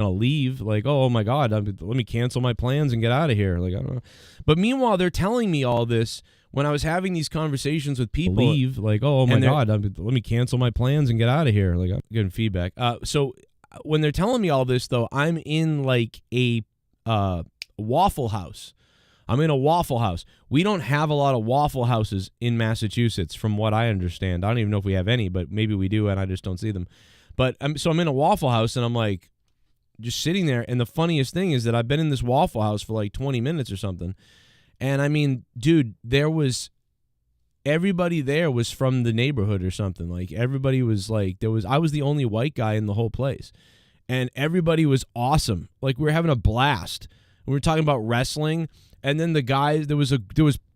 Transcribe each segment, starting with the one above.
to leave. Like, oh my God, let me cancel my plans and get out of here. Like, I don't know. But meanwhile, they're telling me all this when I was having these conversations with people. Leave. Like, oh my God, let me cancel my plans and get out of here. Like, I'm getting feedback. So when they're telling me all this, though, I'm in like a Waffle House. I'm in a Waffle House. We don't have a lot of Waffle Houses in Massachusetts, from what I understand. I don't even know if we have any, but maybe we do, and I just don't see them. But so I'm in a Waffle House, and I'm like just sitting there. And the funniest thing is that I've been in this Waffle House for like 20 minutes or something. And I mean, dude, everybody there was from the neighborhood or something. Like, everybody was like, I was the only white guy in the whole place. And everybody was awesome. Like, we were having a blast. We were talking about wrestling. And then the guys, there was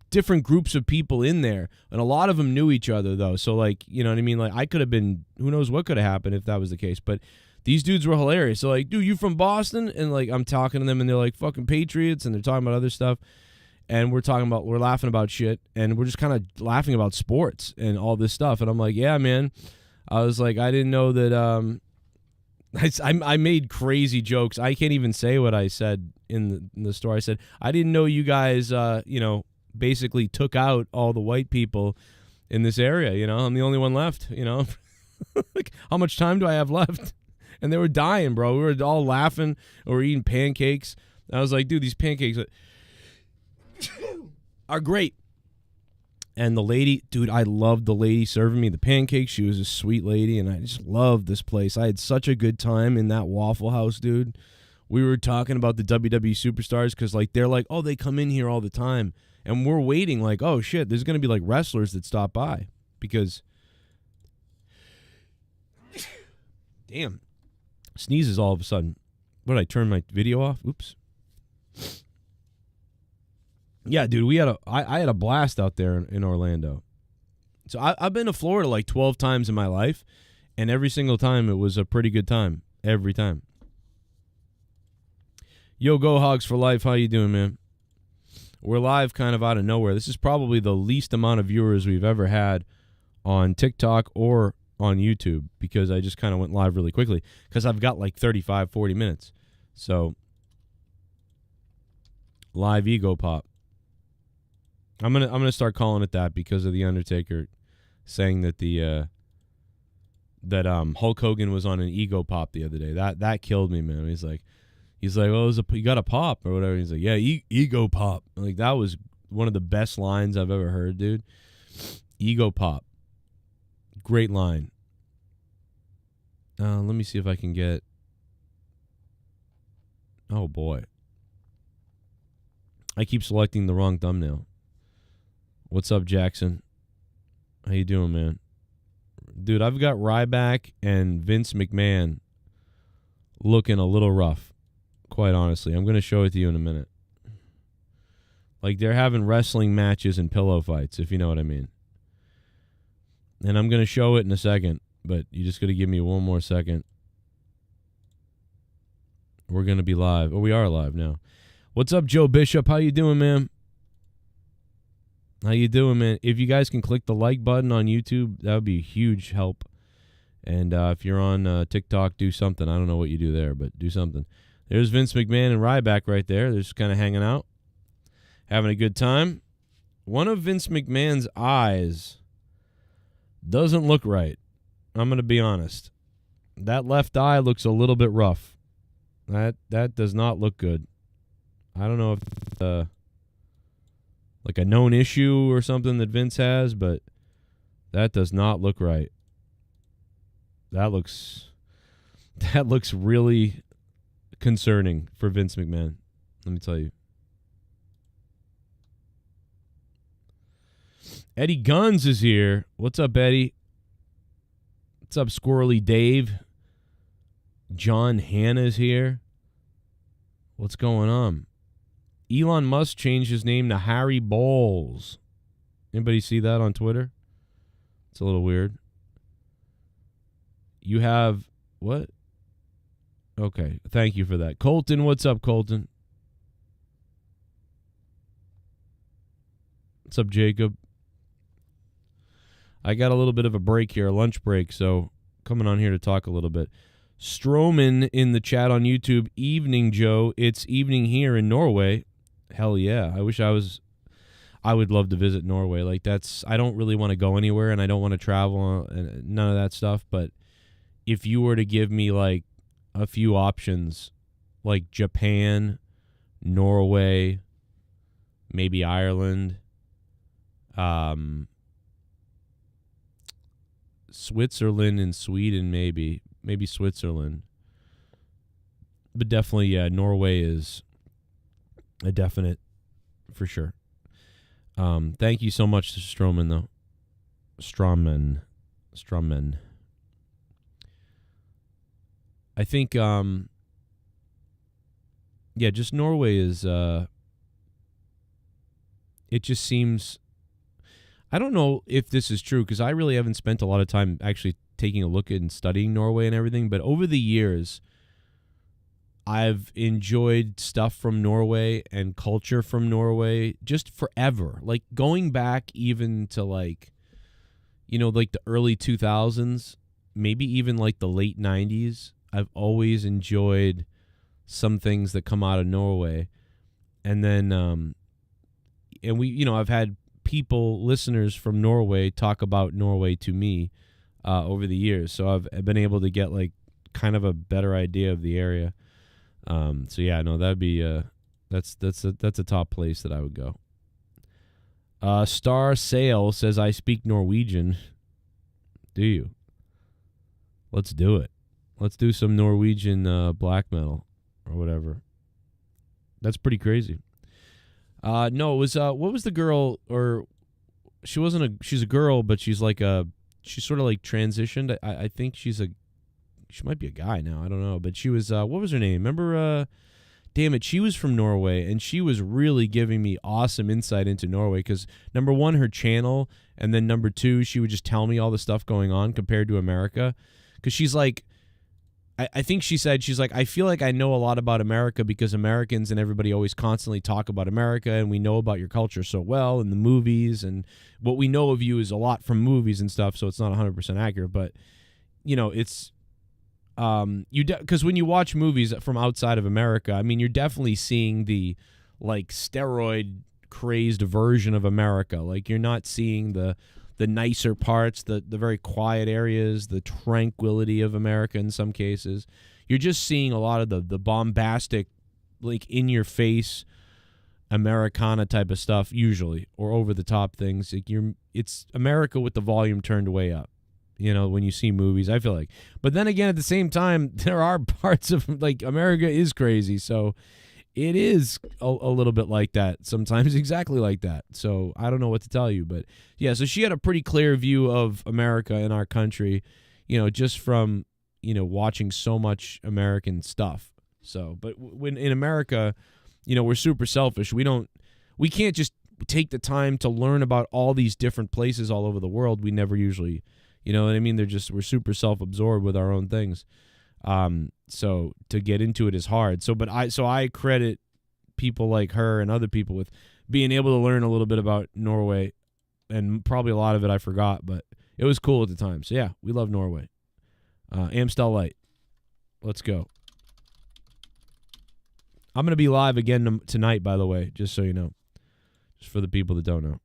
different groups of people in there, and a lot of them knew each other, though. So, like, you know what I mean? Like, I could have been, who knows what could have happened if that was the case. But these dudes were hilarious. So, like, dude, you from Boston? And, like, I'm talking to them, and they're like, fucking Patriots, and they're talking about other stuff. And we're laughing about shit, and we're just kind of laughing about sports and all this stuff. And I'm like, yeah, man. I was like, I didn't know that, I made crazy jokes. I can't even say what I said in the store. I said, I didn't know you guys, basically took out all the white people in this area. You know, I'm the only one left, you know. Like, how much time do I have left? And they were dying, bro. We were all laughing. We were eating pancakes. I was like, dude, these pancakes are great. And the lady, dude, I loved the lady serving me the pancakes. She was a sweet lady, and I just loved this place. I had such a good time in that Waffle House, dude. We were talking about the WWE superstars because, like, they're like, oh, they come in here all the time. And we're waiting like, oh, shit, there's going to be, like, wrestlers that stop by because, damn, sneezes all of a sudden. What, did I turn my video off? Oops. Yeah, dude, I had a blast out there in Orlando. So I've been to Florida like 12 times in my life, and every single time it was a pretty good time. Every time. Yo, Go Hogs for Life. How you doing, man? We're live kind of out of nowhere. This is probably the least amount of viewers we've ever had on TikTok or on YouTube because I just kind of went live really quickly because I've got like 35, 40 minutes. So, live ego pop. I'm gonna start calling it that because of the Undertaker saying that Hulk Hogan was on an ego pop the other day. That killed me, man. He's like, oh, you got a pop or whatever. He's like, yeah, ego pop. Like, that was one of the best lines I've ever heard, dude. Ego pop, great line. Let me see if I can get. Oh boy, I keep selecting the wrong thumbnail. What's up, Jackson? How you doing, man? Dude, I've got Ryback and Vince McMahon looking a little rough, quite honestly. I'm going to show it to you in a minute. Like, they're having wrestling matches and pillow fights, if you know what I mean. And I'm going to show it in a second, but you just got to give me one more second. We're going to be live. Oh, we are live now. What's up, Joe Bishop? How you doing, man? How you doing, man? If you guys can click the like button on YouTube, that would be a huge help. And if you're on TikTok, do something. I don't know what you do there, but do something. There's Vince McMahon and Ryback right there. They're just kind of hanging out, having a good time. One of Vince McMahon's eyes doesn't look right. I'm going to be honest. That left eye looks a little bit rough. That does not look good. I don't know if like a known issue or something that Vince has, but that does not look right. That looks really concerning for Vince McMahon. Let me tell you. Eddie Guns is here. What's up, Eddie? What's up, Squirrely Dave? John Hanna's here. What's going on? Elon Musk changed his name to Harry Bowles. Anybody see that on Twitter? It's a little weird. You have what? Okay, thank you for that. Colton, what's up, Colton? What's up, Jacob? I got a little bit of a break here, a lunch break, so coming on here to talk a little bit. Stroman in the chat on YouTube. Evening, Joe. It's evening here in Norway. Hell yeah. I would love to visit Norway. Like I don't really want to go anywhere and I don't want to travel and none of that stuff. But if you were to give me like a few options, like Japan, Norway, maybe Ireland, Switzerland and Sweden, maybe Switzerland, but definitely, yeah, Norway is a definite for sure. Thank you so much to Stroman, though. Strawman. I think, yeah, just Norway is, it just seems, I don't know if this is true because I really haven't spent a lot of time actually taking a look at and studying Norway and everything, but over the years, I've enjoyed stuff from Norway and culture from Norway just forever. Like going back even to like, you know, like the early 2000s, maybe even like the late 90s. I've always enjoyed some things that come out of Norway. And then, and we, you know, I've had listeners from Norway talk about Norway to me over the years. So I've been able to get like kind of a better idea of the area. So yeah, no, that'd be that's a top place that I would go. Star Sail says I speak Norwegian. Do you? Let's do it. Let's do some Norwegian black metal or whatever. That's pretty crazy. No, it was what was the girl, or she's a girl, but she's sort of like transitioned. I think she might be a guy now. I don't know. But she was, what was her name? Remember, damn it, she was from Norway, and she was really giving me awesome insight into Norway because, number one, her channel, and then number two, she would just tell me all the stuff going on compared to America. Because she's like, I think she said, she's like, I feel like I know a lot about America because Americans and everybody always constantly talk about America, and we know about your culture so well in the movies, and what we know of you is a lot from movies and stuff, so it's not 100% accurate. But, you know, it's... because when you watch movies from outside of America, I mean, you're definitely seeing the like steroid crazed version of America. Like you're not seeing the nicer parts, the very quiet areas, the tranquility of America in some cases. You're just seeing a lot of the bombastic, like in your face Americana type of stuff usually, or over the top things. Like it's America with the volume turned way up. You know, when you see movies, I feel like. But then again, at the same time, there are parts of, like, America is crazy. So it is a little bit like that. Sometimes exactly like that. So I don't know what to tell you. But, yeah, so she had a pretty clear view of America and our country, you know, just from, you know, watching so much American stuff. So, but when in America, you know, we're super selfish. We can't just take the time to learn about all these different places all over the world. We never usually... You know what I mean? We're super self-absorbed with our own things. So to get into it is hard. So I credit people like her and other people with being able to learn a little bit about Norway, and probably a lot of it I forgot, but it was cool at the time. So yeah, we love Norway. Amstel Light. Let's go. I'm going to be live again tonight, by the way, just so you know. Just for the people that don't know.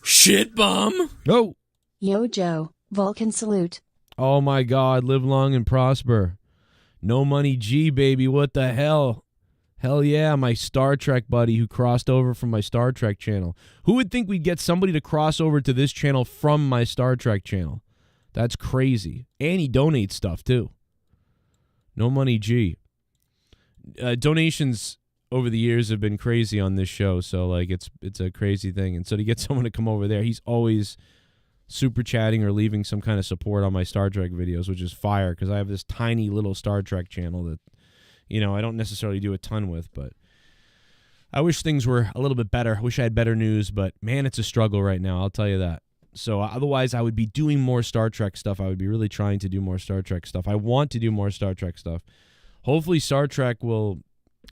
Shit bum. Oh. Yo, Joe, Vulcan salute. Oh, my God. Live long and prosper. No Money G, baby. What the hell? Hell yeah, my Star Trek buddy who crossed over from my Star Trek channel. Who would think we'd get somebody to cross over to this channel from my Star Trek channel? That's crazy. And he donates stuff, too. No Money G. Donations over the years have been crazy on this show, so, like, it's a crazy thing. And so to get someone to come over there, he's always... super chatting or leaving some kind of support on my Star Trek videos, which is fire because I have this tiny little Star Trek channel that, you know, I don't necessarily do a ton with, but I wish things were a little bit better. I wish I had better news, but man, it's a struggle right now. I'll tell you that. So otherwise I would be doing more Star Trek stuff. I would be really trying to do more Star Trek stuff. I want to do more Star Trek stuff. Hopefully Star Trek will,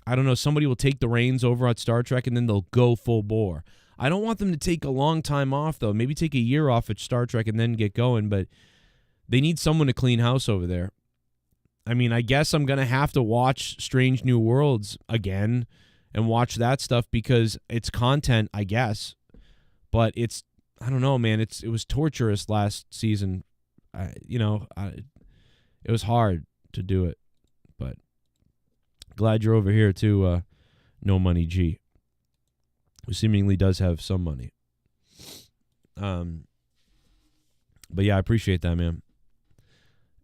I don't know, somebody will take the reins over at Star Trek and then they'll go full bore. I don't want them to take a long time off, though. Maybe take a year off at Star Trek and then get going, but they need someone to clean house over there. I mean, I guess I'm going to have to watch Strange New Worlds again and watch that stuff because it's content, I guess. But I don't know, man. It was torturous last season. It was hard to do it. But glad you're over here too, No Money G, who seemingly does have some money. But yeah, I appreciate that, man.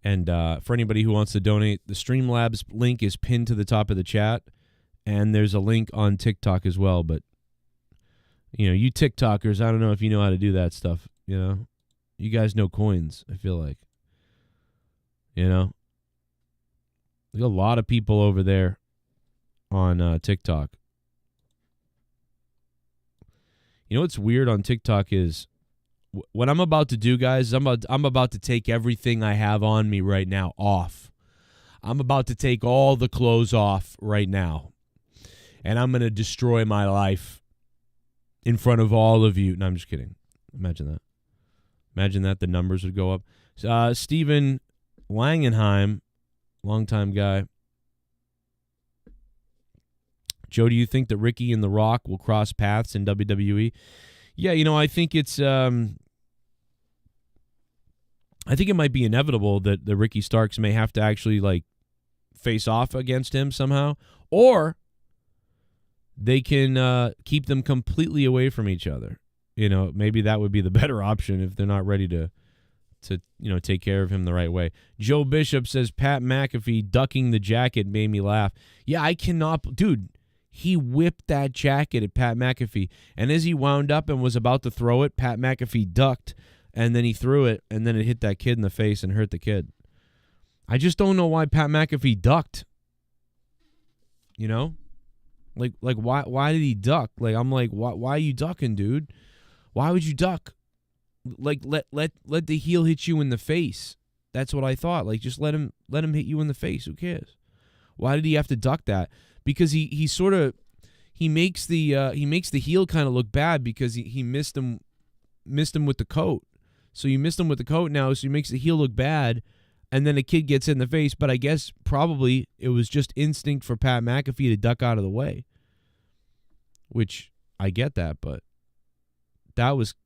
And for anybody who wants to donate, the Streamlabs link is pinned to the top of the chat. And there's a link on TikTok as well. But, you TikTokers, I don't know if you know how to do that stuff, You guys know coins, I feel like. There's a lot of people over there on TikTok. What's weird on TikTok is what I'm about to do, guys. I'm about to take everything I have on me right now off. I'm about to take all the clothes off right now, and I'm gonna destroy my life in front of all of you. No, I'm just kidding. Imagine that. Imagine that the numbers would go up. Steven Langenheim, longtime guy. Joe, do you think that Ricky and The Rock will cross paths in WWE? Yeah, I think it's I think it might be inevitable that the Ricky Starks may have to actually face off against him somehow, or they can keep them completely away from each other. Maybe that would be the better option if they're not ready to take care of him the right way. Joe Bishop says Pat McAfee ducking the jacket made me laugh. Yeah, I cannot, dude. He whipped that jacket at Pat McAfee, and as he wound up and was about to throw it, Pat McAfee ducked, and then he threw it, and then it hit that kid in the face and hurt the kid. I just don't know why Pat McAfee ducked. Why did he duck? I'm like, why are you ducking, dude? Why would you duck? Let the heel hit you in the face. That's what I thought. Just let him hit you in the face. Who cares? Why did he have to duck that? Because he makes the heel kind of look bad because he missed him with the coat. So you missed him with the coat now, so he makes the heel look bad, and then a kid gets hit in the face. But I guess probably it was just instinct for Pat McAfee to duck out of the way. Which I get that, but that was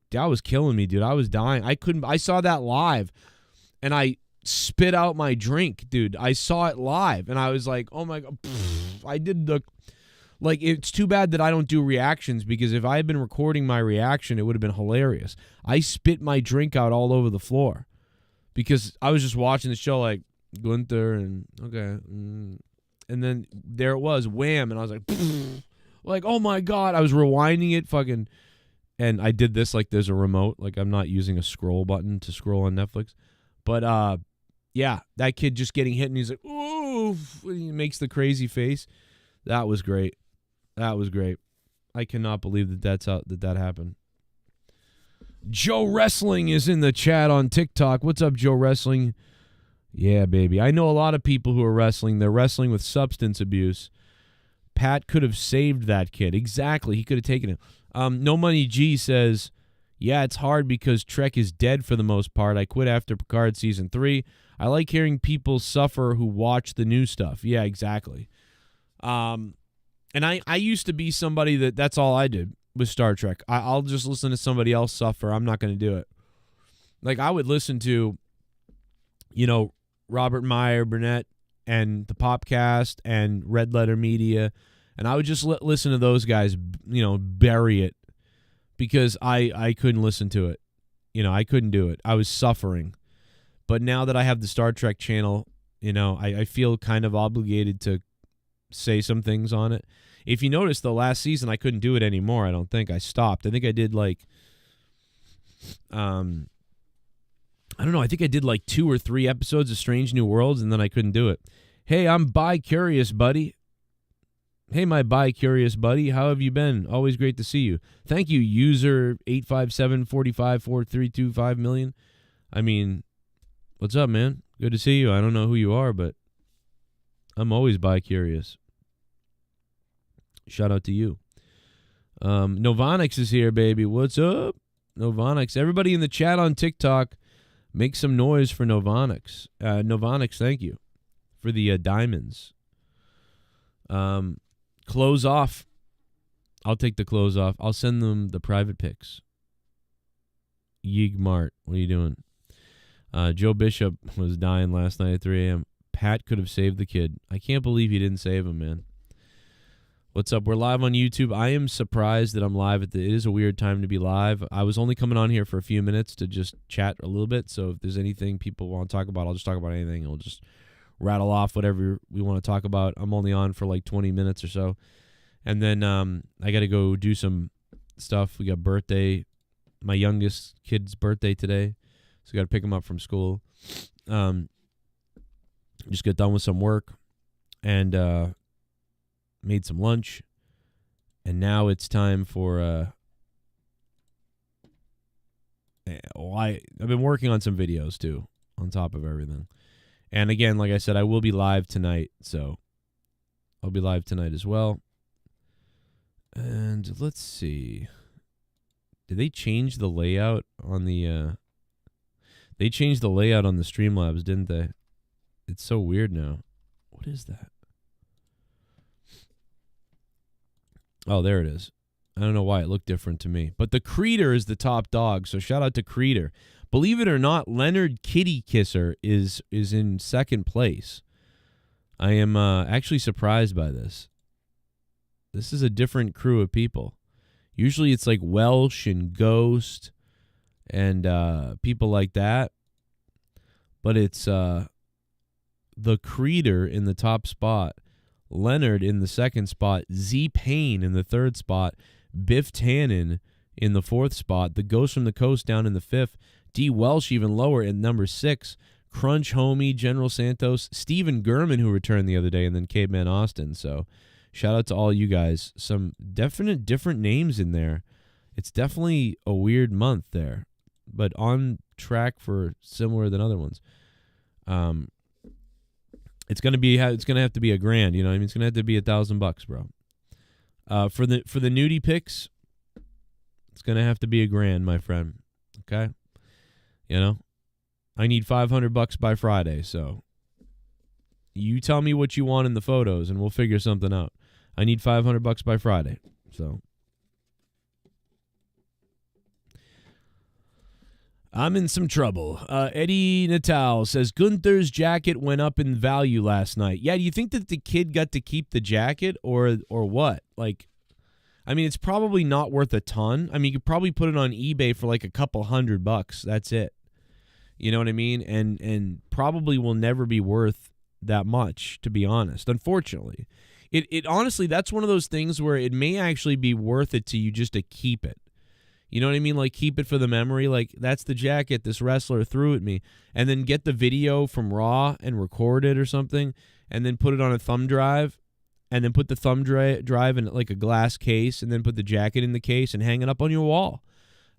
killing me, dude. I was dying. I saw that live, and I spit out my drink, dude. I saw it live, and I was like, oh my God. I did it's too bad that I don't do reactions, because if I had been recording my reaction, it would have been hilarious. I spit my drink out all over the floor because I was just watching the show like Gunther and okay. And then there it was, wham. And I was like, oh my God. I was rewinding it fucking. And I did this like there's a remote. I'm not using a scroll button to scroll on Netflix. But yeah, that kid just getting hit and he's like, ooh. He makes the crazy face. That was great. That was great. I cannot believe that happened. Joe Wrestling is in the chat on TikTok. What's up, Joe Wrestling? Yeah, baby. I know a lot of people who are wrestling. They're wrestling with substance abuse. Pat could have saved that kid. Exactly. He could have taken it. No Money G says, yeah, it's hard because Trek is dead for the most part. I quit after Picard Season 3. I like hearing people suffer who watch the new stuff. Yeah, exactly. And I used to be somebody that's all I did with Star Trek. I'll just listen to somebody else suffer. I'm not going to do it. I would listen to, Robert Meyer Burnett and the Popcast and Red Letter Media, and I would just listen to those guys, bury it because I couldn't listen to it. I couldn't do it. I was suffering. But now that I have the Star Trek channel, I feel kind of obligated to say some things on it. If you notice, the last season, I couldn't do it anymore, I don't think. I stopped. I think I did I don't know. I think I did 2 or 3 episodes of Strange New Worlds, and then I couldn't do it. Hey, I'm bi-curious, buddy. Hey, my bi-curious buddy. How have you been? Always great to see you. Thank you, user 857-45-4325 I mean, what's up, man? Good to see you. I don't know who you are, but I'm always bi-curious. Shout out to you. Novonix is here, baby. What's up? Novonix. Everybody in the chat on TikTok, make some noise for Novonix. Novonix, thank you for the diamonds. Close off. I'll take the close off. I'll send them the private pics. Yeeg Mart, what are you doing? Joe Bishop was dying last night at 3 a.m. Pat could have saved the kid. I can't believe he didn't save him, man. What's up? We're live on YouTube. I am surprised that I'm live it is a weird time to be live. I was only coming on here for a few minutes to just chat a little bit. So if there's anything people want to talk about, I'll just talk about anything. I'll just rattle off whatever we want to talk about. I'm only on for like 20 minutes or so. And then I got to go do some stuff. We got my youngest kid's birthday today. So got to pick him up from school. Just got done with some work and made some lunch. And now it's time for I've been working on some videos too on top of everything. And again, like I said, I will be live tonight, so I'll be live tonight as well. And let's see. Did they change the layout on the they changed the layout on the Streamlabs, didn't they? It's so weird now. What is that? Oh, there it is. I don't know why it looked different to me. But the Creeder is the top dog, so shout out to Creeder. Believe it or not, Leonard Kitty Kisser is in second place. I am actually surprised by this. This is a different crew of people. Usually it's like Welsh and Ghost and people like that. But it's the Creeder in the top spot, Leonard in the second spot, Z Payne in the third spot, Biff Tannen in the fourth spot, the Ghost from the Coast down in the fifth, D. Welsh even lower at number 6, Crunch Homie, General Santos, Steven Gurman, who returned the other day, and then Caveman Austin. So shout out to all you guys. Some definite different names in there. It's definitely a weird month there, but on track for similar than other ones. It's gonna have to be a grand, you know what I mean? It's gonna have to be $1,000, bro. For the nudie pics, it's gonna have to be a grand, my friend. Okay? You know? I need $500 by Friday, so you tell me what you want in the photos and we'll figure something out. I need $500 by Friday. So I'm in some trouble. Eddie Natal says Gunther's jacket went up in value last night. Yeah, do you think that the kid got to keep the jacket or what? Like, I mean, it's probably not worth a ton. I mean, you could probably put it on eBay for like a couple $100. That's it. You know what I mean? And probably will never be worth that much, to be honest. Unfortunately, it honestly, that's one of those things where it may actually be worth it to you just to keep it. You know what I mean? Like, keep it for the memory. Like, that's the jacket this wrestler threw at me. And then get the video from Raw and record it or something, and then put it on a thumb drive, and then put the thumb drive in like a glass case, and then put the jacket in the case and hang it up on your wall.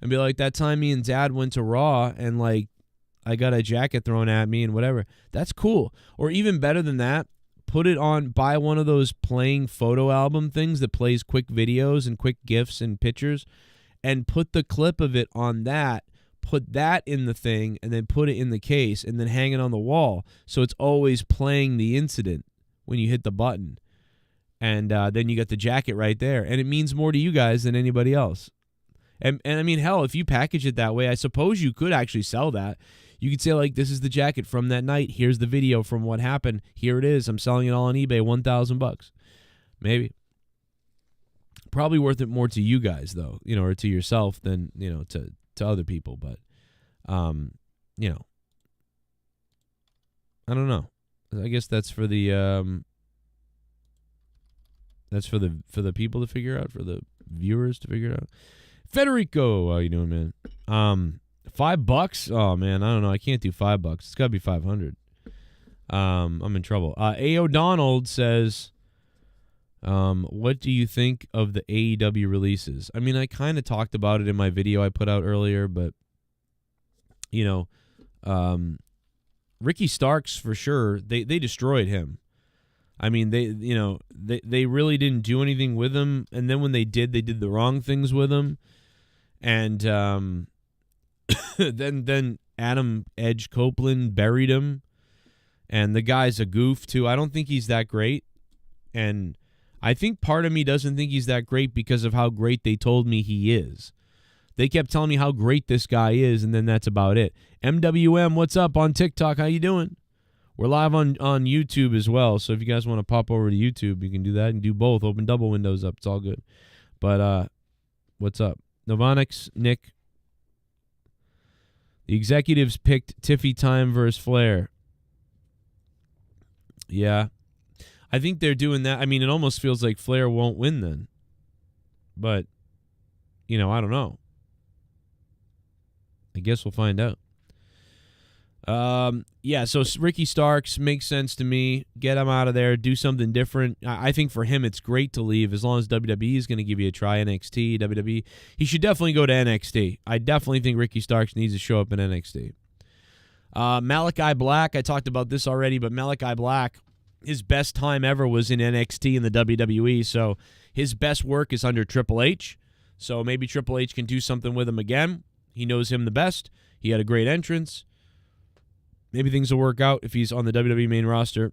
And be like, that time me and Dad went to Raw, and like, I got a jacket thrown at me and whatever. That's cool. Or even better than that, buy one of those playing photo album things that plays quick videos and quick GIFs and pictures, and put the clip of it on that, put that in the thing, and then put it in the case, and then hang it on the wall so it's always playing the incident when you hit the button. And then you got the jacket right there, and it means more to you guys than anybody else. And I mean, hell, if you package it that way, I suppose you could actually sell that. You could say, like, this is the jacket from that night. Here's the video from what happened. Here it is. I'm selling it all on eBay, $1,000. Maybe. Probably worth it more to you guys, though, you know, or to yourself than, you know, to other people. But, you know, I don't know. I guess that's for the people to figure out, for the viewers to figure it out. Federico, how you doing, man? $5? Oh man, I don't know. I can't do $5. It's got to be 500. I'm in trouble. A. O'Donnell says, what do you think of the AEW releases? I mean, I kind of talked about it in my video I put out earlier, but you know, Ricky Starks for sure. They destroyed him. I mean, they really didn't do anything with him, and then when they did the wrong things with him, and then Adam Edge Copeland buried him, And the guy's a goof, too. I don't think he's that great. And I think part of me doesn't think he's that great because of how great they told me he is. They kept telling me how great this guy is, and then that's about it. MWM, what's up on TikTok? How you doing? We're live on YouTube as well, so if you guys want to pop over to YouTube, you can do that and do both. Open double windows up. It's all good. But what's up? Novanix, Nick. The executives picked Tiffy Time versus Flair. Yeah. I think they're doing that. I mean, it almost feels like Flair won't win then. But, I don't know. I guess we'll find out. Yeah, so Ricky Starks makes sense to me. Get him out of there. Do something different. I think for him it's great to leave as long as WWE is going to give you a try. NXT, WWE. He should definitely go to NXT. I definitely think Ricky Starks needs to show up in NXT. Malachi Black, I talked about this already, but Malachi Black, his best time ever was in NXT in the WWE, so his best work is under Triple H. So maybe Triple H can do something with him again. He knows him the best. He had a great entrance. Maybe things will work out if he's on the WWE main roster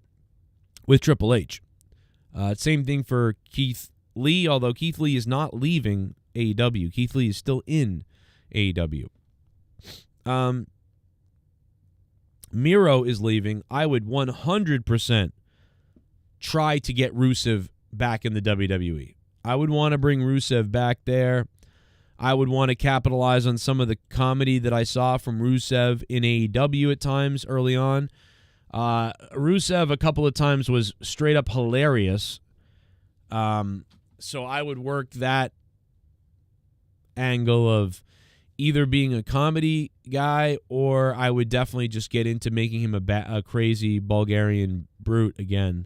with Triple H. Same thing for Keith Lee, although Keith Lee is not leaving AEW. Keith Lee is still in AEW. Miro is leaving. I would 100% try to get Rusev back in the WWE. I would want to bring Rusev back there. I would want to capitalize on some of the comedy that I saw from Rusev in AEW at times early on. Rusev a couple of times was straight up hilarious. So I would work that angle of either being a comedy guy, or I would definitely just get into making him a crazy Bulgarian brute again,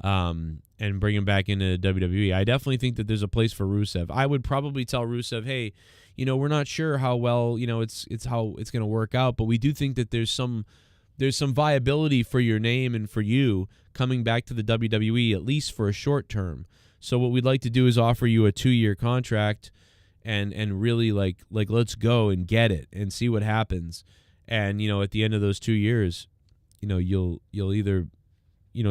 and bring him back into WWE. I definitely think that there's a place for Rusev. I would probably tell Rusev, hey, we're not sure how well, it's how it's going to work out, but we do think that there's some viability for your name and for you coming back to the WWE, at least for a short term. So what we'd like to do is offer you a 2-year contract and really like let's go and get it and see what happens. And at the end of those 2 years, you'll either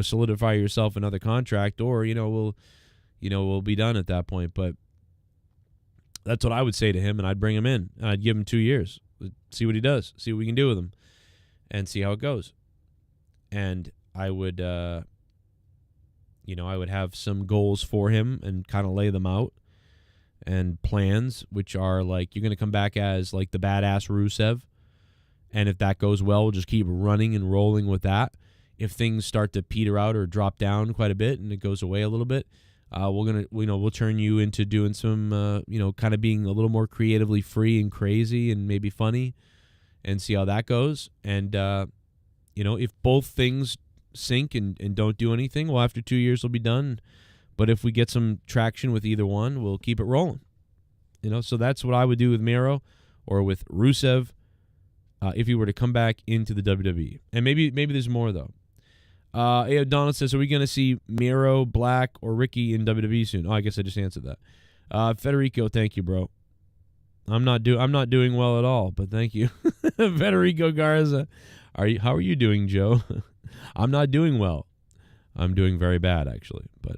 solidify yourself another contract, or we'll be done at that point. But that's what I would say to him, and I'd bring him in and I'd give him 2 years, see what he does, see what we can do with him, and see how it goes. And I would I would have some goals for him and kind of lay them out, and plans, which are like, you're going to come back as like the badass Rusev, and if that goes well, we'll just keep running and rolling with that. If things start to peter out or drop down quite a bit and it goes away a little bit, we'll turn you into doing some kind of being a little more creatively free and crazy and maybe funny, and see how that goes. And if both things sink and don't do anything, well, after 2 years we'll be done. But if we get some traction with either one, we'll keep it rolling. So that's what I would do with Miro or with Rusev if he were to come back into the WWE. And maybe there's more though. Donald says, are we going to see Miro, Black, or Ricky in WWE soon? Oh, I guess I just answered that. Federico, thank you, bro. I'm not doing well at all, but thank you. Federico Garza. How are you doing, Joe? I'm not doing well. I'm doing very bad, actually. But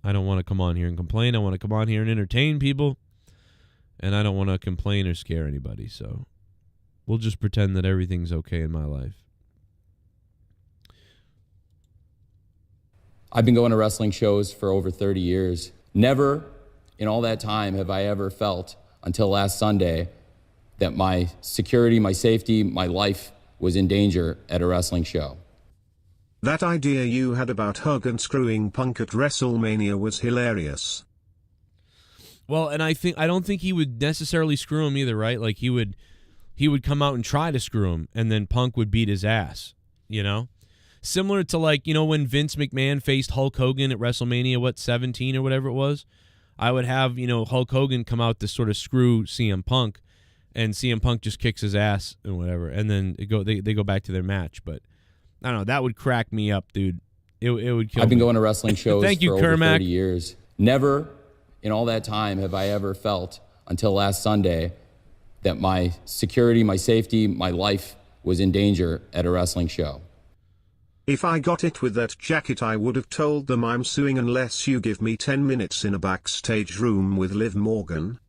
I don't want to come on here and complain. I want to come on here and entertain people. And I don't want to complain or scare anybody, so we'll just pretend that everything's okay in my life. I've been going to wrestling shows for over 30 years. Never in all that time have I ever felt, until last Sunday, that my security, my safety, my life was in danger at a wrestling show. That idea you had about Hogan screwing Punk at WrestleMania was hilarious. Well, and I don't think he would necessarily screw him either, right? Like he would come out and try to screw him, and then Punk would beat his ass, Similar to when Vince McMahon faced Hulk Hogan at WrestleMania, 17 or whatever it was? I would have, Hulk Hogan come out to sort of screw CM Punk, and CM Punk just kicks his ass and whatever, and then they go back to their match. But I don't know, that would crack me up, dude. It would kill me. I've been going to wrestling shows Thank you, for over Kermac. 30 years. Never in all that time have I ever felt, until last Sunday, that my security, my safety, my life was in danger at a wrestling show. If I got it with that jacket, I would have told them I'm suing unless you give me 10 minutes in a backstage room with Liv Morgan.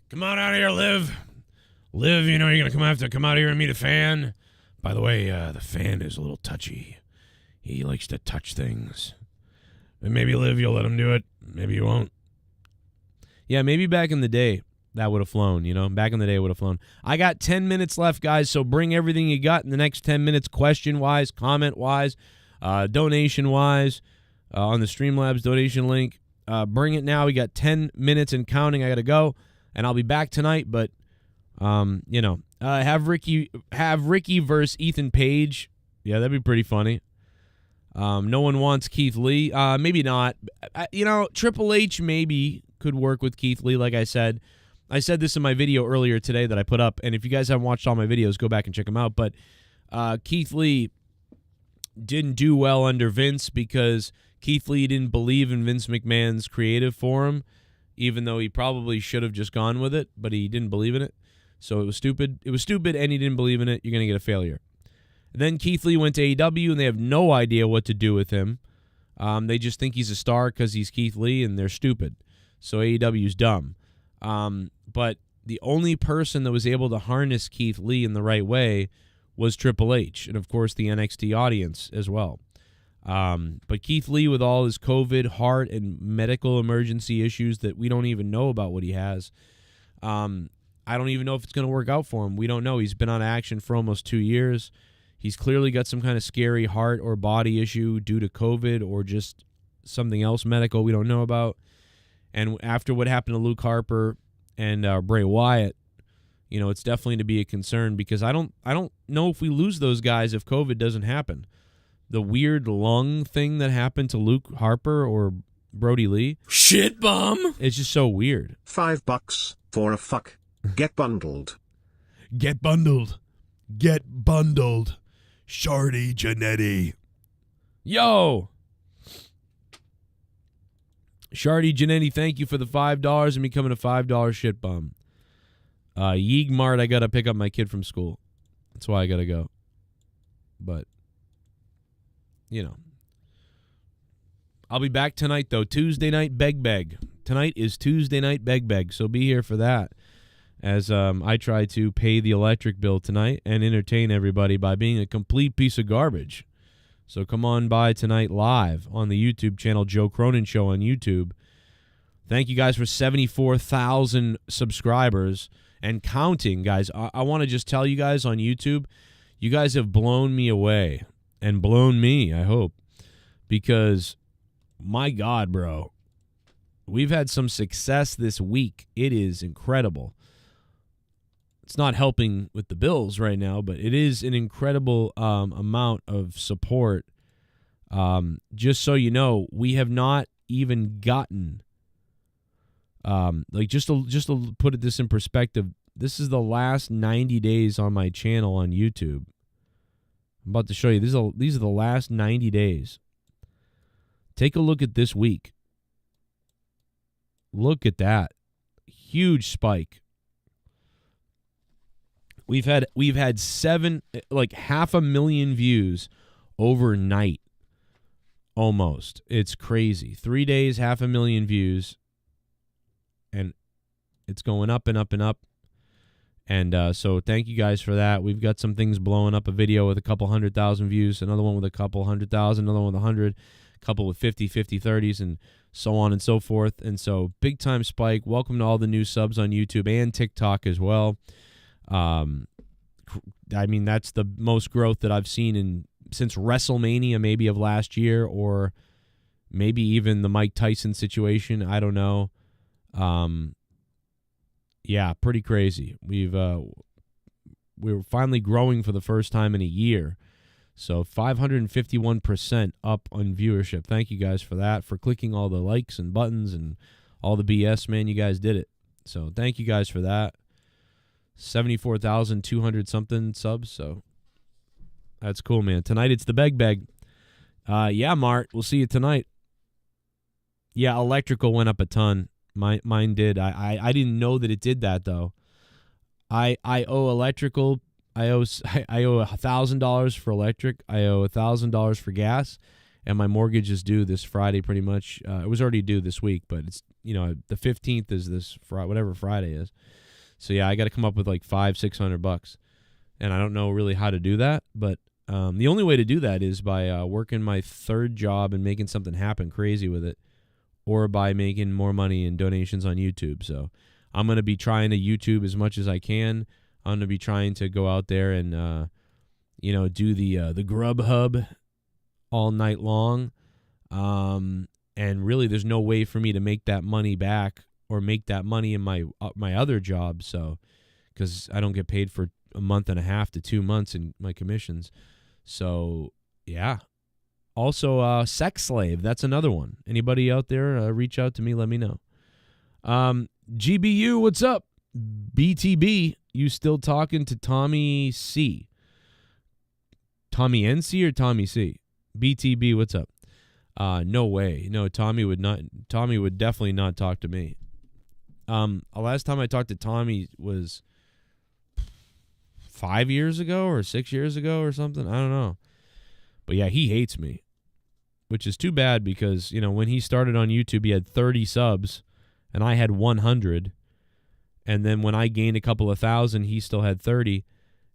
Come on out here, Liv. Liv, you know you're going to have to come out here and meet a fan. By the way, the fan is a little touchy. He likes to touch things. And maybe, Liv, you'll let him do it. Maybe you won't. Yeah, maybe back in the day, that would have flown, you know? Back in the day, it would have flown. I got 10 minutes left, guys, so bring everything you got in the next 10 minutes, question-wise, comment-wise, donation-wise, on the Streamlabs donation link. Bring it now. We got 10 minutes and counting. I got to go, and I'll be back tonight, but, you know, have Ricky versus Ethan Page. Yeah, that'd be pretty funny. No one wants Keith Lee. Maybe not. You know, Triple H maybe could work with Keith Lee, like I said. I said this in my video earlier today that I put up, and if you guys haven't watched all my videos, go back and check them out. But Keith Lee didn't do well under Vince because Keith Lee didn't believe in Vince McMahon's creative for him, even though he probably should have just gone with it, but he didn't believe in it. So it was stupid. It was stupid, and he didn't believe in it. You're going to get a failure. Then Keith Lee went to AEW, and they have no idea what to do with him. They just think he's a star because he's Keith Lee, and they're stupid. So AEW's dumb. But the only person that was able to harness Keith Lee in the right way was Triple H, and, of course, the NXT audience as well. But Keith Lee, with all his COVID, heart, and medical emergency issues that we don't even know about what he has, I don't even know if it's going to work out for him. We don't know. He's been on action for almost 2 years. He's clearly got some kind of scary heart or body issue due to COVID or just something else medical we don't know about. And after what happened to Luke Harper and Bray Wyatt, you know, it's definitely to be a concern because I don't know if we lose those guys if COVID doesn't happen. The weird lung thing that happened to Luke Harper or Brody Lee. Shit bum. It's just so weird. $5 for a fuck. Get bundled. Get bundled. Get bundled. Shardy Janetti. Yo. Shardy Janetti, thank you for the $5 and becoming a $5 shit bum. Yeeg Mart, I got to pick up my kid from school. That's why I got to go. But, you know. I'll be back tonight, though. Tuesday night Beg. Tonight is Tuesday night Beg. So be here for that. As I try to pay the electric bill tonight and entertain everybody by being a complete piece of garbage. So come on by tonight live on the YouTube channel, Joe Cronin Show on YouTube. Thank you guys for 74,000 subscribers and counting, guys. I want to just tell you guys on YouTube, you guys have blown me away and blown me, I hope, because my God, bro, we've had some success this week. It is incredible. It's not helping with the bills right now, but it is an incredible amount of support. Just so you know, we have not even gotten, just to put this in perspective, this is the last 90 days on my channel on YouTube. I'm about to show you. These are the last 90 days. Take a look at this week. Look at that. Huge spike. We've had 500,000 views overnight. Almost. It's crazy. 3 days, 500,000 views. And it's going up and up and up. And so thank you guys for that. We've got some things blowing up. A video with a couple 100,000 views, another one with a couple 100,000, another one with 100, a couple with 50, 30s, and so on and so forth. And so big time spike. Welcome to all the new subs on YouTube and TikTok as well. I mean, that's the most growth that I've seen since WrestleMania, maybe of last year, or maybe even the Mike Tyson situation. I don't know. Yeah, pretty crazy. We're finally growing for the first time in a year. So 551% up on viewership. Thank you guys for that, for clicking all the likes and buttons and all the BS, man. You guys did it. So thank you guys for that. 74,200 something subs. So that's cool, man. Tonight it's the Beg. Yeah, Mart, we'll see you tonight. Yeah, electrical went up a ton. Mine did. I didn't know that it did that, though. I owe electrical. I owe $1,000 for electric. I owe $1,000 for gas, and my mortgage is due this Friday. Pretty much, it was already due this week, but it's the 15th is this Friday, whatever Friday is. So yeah, I got to come up with like $500-$600, and I don't know really how to do that. But the only way to do that is by working my third job and making something happen crazy with it, or by making more money in donations on YouTube. So I'm gonna be trying to YouTube as much as I can. I'm going to be trying to go out there and, do the Grubhub all night long. And really, there's no way for me to make that money back or make that money in my other job. So, because I don't get paid for a month and a half to 2 months in my commissions. So, yeah. Also, sex slave. That's another one. Anybody out there, reach out to me. Let me know. GBU, what's up? BTB. You still talking to Tommy C? Tommy NC or Tommy C? BTB, what's up? No way. No, Tommy would definitely not talk to me. Last time I talked to Tommy was 5 years ago or 6 years ago or something. I don't know. But yeah, he hates me, which is too bad because, when he started on YouTube, he had 30 subs and I had 100. And then when I gained a couple of thousand, he still had 30.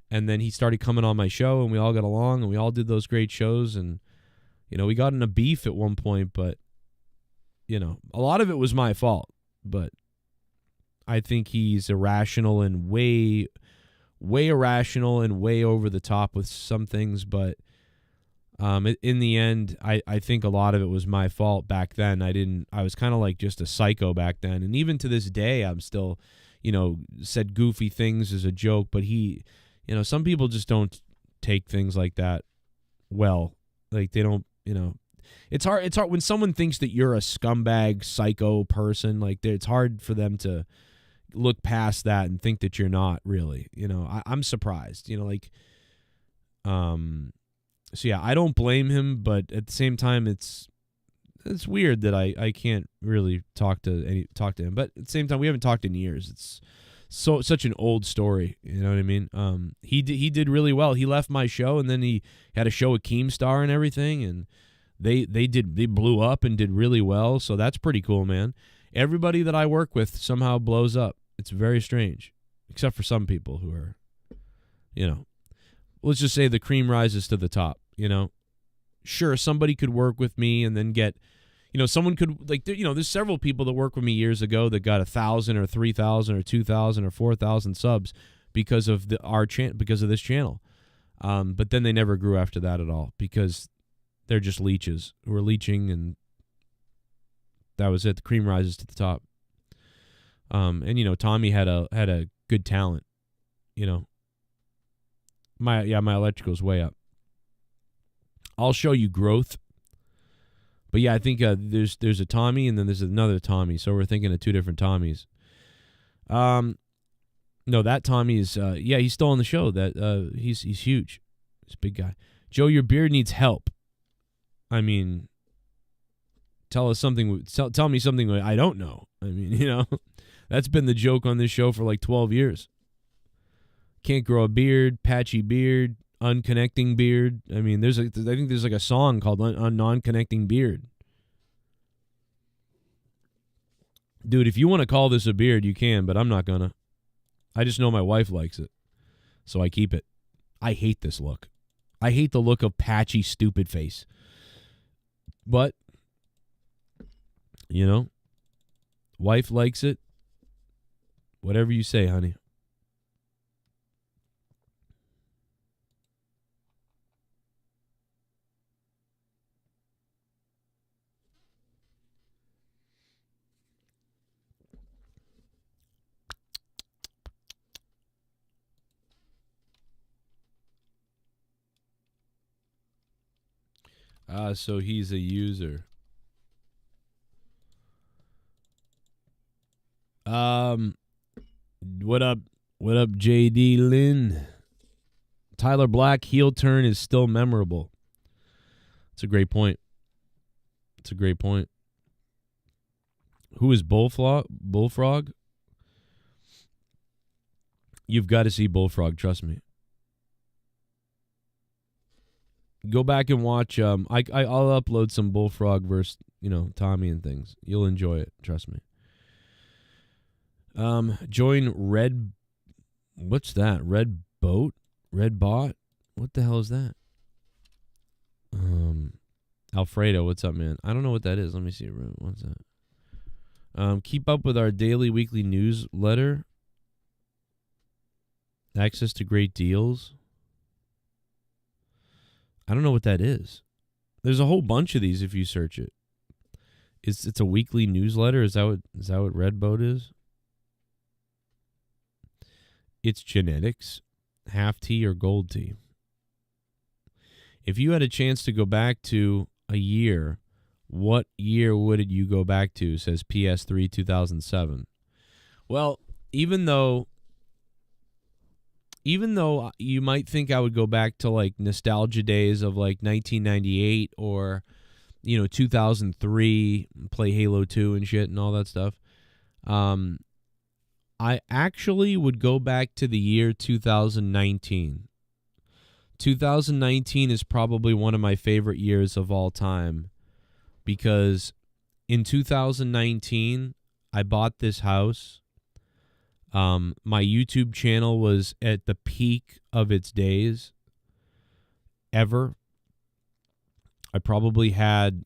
And then he started coming on my show, and we all got along, and we all did those great shows. And, we got in a beef at one point, but, a lot of it was my fault. But I think he's irrational and way, way irrational and way over the top with some things. But in the end, I think a lot of it was my fault back then. I was kind of like just a psycho back then. And even to this day, I'm still... said goofy things as a joke, but he, some people just don't take things like that well. Like they don't, it's hard when someone thinks that you're a scumbag, psycho person, like it's hard for them to look past that and think that you're not really, I'm surprised, so yeah, I don't blame him, but at the same time, it's weird that I can't really talk to him. But at the same time, we haven't talked in years. It's such an old story. You know what I mean? He did really well. He left my show, and then he had a show with Keemstar and everything, and they blew up and did really well. So that's pretty cool, man. Everybody that I work with somehow blows up. It's very strange, except for some people who are, let's just say the cream rises to the top. Sure, somebody could work with me and then get, someone could there's several people that worked with me years ago that got 1,000 or 3,000 or 2,000 or 4,000 subs because of because of this channel. But then they never grew after that at all because they're just leeches who are leeching, and that was it. The cream rises to the top. And Tommy had a good talent. My electrical's way up. I'll show you growth. But yeah, I think there's a Tommy and then there's another Tommy. So we're thinking of two different Tommies. No, that Tommy is he's still on the show. That he's huge. He's a big guy. Joe, your beard needs help. I mean, tell me something I don't know. I mean, that's been the joke on this show for like 12 years. Can't grow a beard, patchy beard, unconnecting beard. I mean, I think there's like a song called Non-Connecting Beard. Dude, if you want to call this a beard, you can, but I'm not gonna. I just know my wife likes it, so I keep it. I hate this look. I hate the look of patchy, stupid face. But, wife likes it. Whatever you say, honey. So he's a user. What up, JD Lynn? Tyler Black heel turn is still memorable. It's a great point. Who is Bullfrog? You've got to see Bullfrog, trust me. Go back and watch. I'll upload some Bullfrog versus, Tommy and things. You'll enjoy it, trust me. Join Red. What's that? Red Boat? Red Bot? What the hell is that? Alfredo, what's up, man? I don't know what that is. Let me see. What's that? Keep up with our daily, weekly newsletter. Access to great deals. I don't know what that is. There's a whole bunch of these if you search it. It's a weekly newsletter. Is that what Red Boat is? It's genetics, half tea or gold tea. If you had a chance to go back to a year, what year would you go back to? Says PS3 2007. Well, even though you might think I would go back to like nostalgia days of like 1998 or 2003, play Halo 2 and shit and all that stuff, I actually would go back to the year 2019. 2019 is probably one of my favorite years of all time because in 2019, I bought this house. My YouTube channel was at the peak of its days ever. I probably had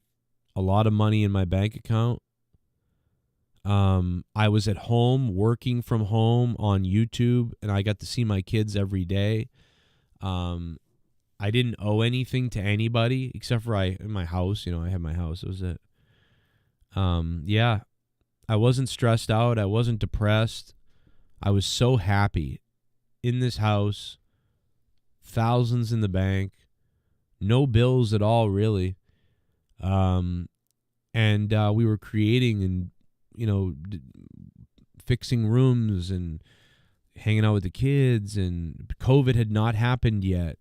a lot of money in my bank account. I was at home working from home on YouTube, and I got to see my kids every day. I didn't owe anything to anybody except for in my house. I had my house. That was it. Yeah, I wasn't stressed out. I wasn't depressed. I was so happy in this house. Thousands in the bank. No bills at all, really. And we were creating and, fixing rooms and hanging out with the kids, and COVID had not happened yet,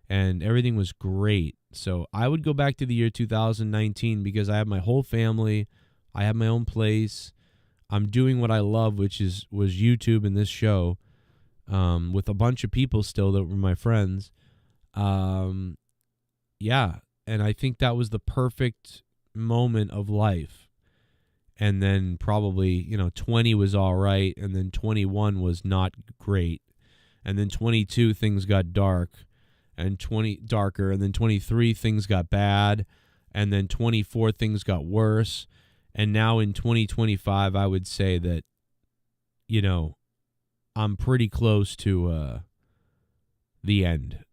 and everything was great. So I would go back to the year 2019 because I have my whole family. I have my own place. I'm doing what I love, was YouTube and this show, with a bunch of people still that were my friends. Yeah, and I think that was the perfect moment of life. And then probably, 20 was all right, and then 21 was not great. And then 22, things got darker, and then 23, things got bad, and then 24, things got worse. And now in 2025, I would say that, I'm pretty close to the end.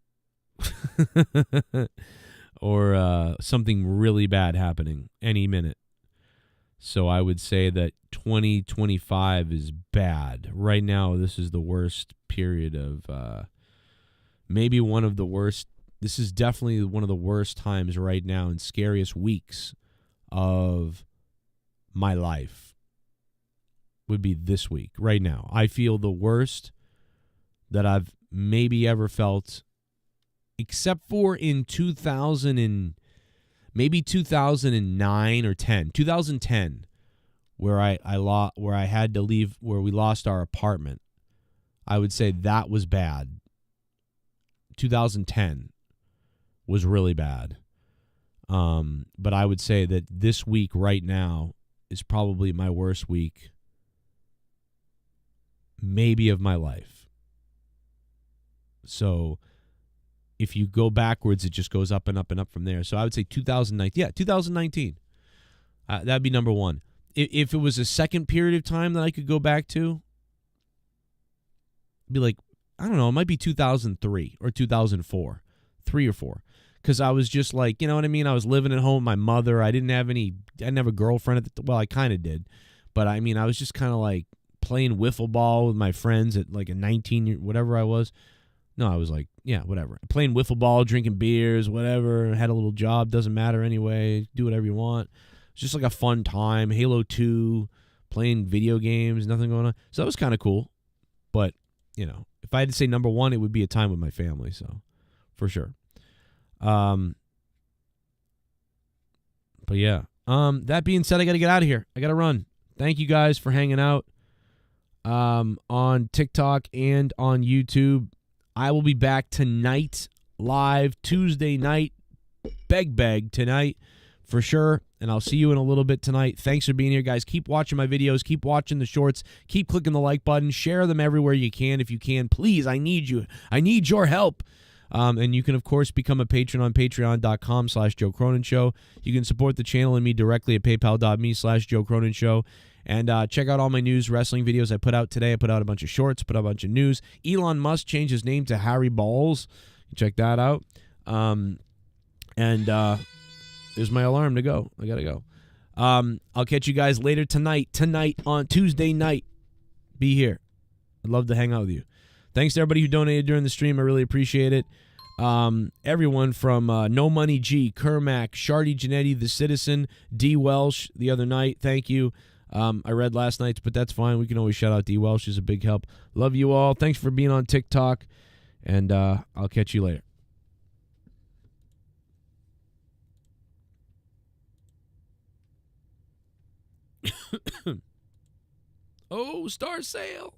Or something really bad happening any minute. So I would say that 2025 is bad. Right now, this is the worst period of maybe one of the worst. This is definitely one of the worst times right now and scariest weeks of my life would be this week. Right now, I feel the worst that I've maybe ever felt, except for in 2009 or 2010, where I had to leave, where we lost our apartment. I would say that was bad. 2010 was really bad. But I would say that this week right now is probably my worst week, maybe of my life. So if you go backwards, it just goes up and up and up from there. So I would say 2019. Yeah, 2019. That'd be number one. If it was a second period of time that I could go back to, it'd be like, I don't know, it might be 2003 or 2004, 3 or 4. Because I was just like, you know what I mean? I was living at home with my mother. I didn't have a girlfriend well, I kind of did. But I mean, I was just kind of like playing wiffle ball with my friends at like a 19, whatever I was. No, I was like, yeah, whatever. Playing wiffle ball, drinking beers, whatever. Had a little job, doesn't matter anyway. Do whatever you want. It's just like a fun time. Halo 2, playing video games, nothing going on. So that was kind of cool. But, if I had to say number one, it would be a time with my family. So, for sure. But yeah. That being said, I got to get out of here. I got to run. Thank you guys for hanging out. on TikTok and on YouTube. I will be back tonight, live Tuesday night. Beg tonight for sure. And I'll see you in a little bit tonight. Thanks for being here, guys. Keep watching my videos. Keep watching the shorts. Keep clicking the like button. Share them everywhere you can if you can. Please, I need you. I need your help. And you can, of course, become a patron on patreon.com/Joe Cronin Show. You can support the channel and me directly at paypal.me/Joe Cronin Show. And check out all my news wrestling videos I put out today. I put out a bunch of shorts, put out a bunch of news. Elon Musk changed his name to Harry Balls. Check that out. There's my alarm to go. I got to go. I'll catch you guys later tonight. Tonight on Tuesday night. Be here. I'd love to hang out with you. Thanks to everybody who donated during the stream. I really appreciate it. Everyone from No Money G, Kermac, Shardy Janetti, The Citizen, D. Welsh the other night. Thank you. I read last night's, but that's fine. We can always shout out D. Welsh. She's a big help. Love you all. Thanks for being on TikTok. And I'll catch you later. Oh, Star Sale.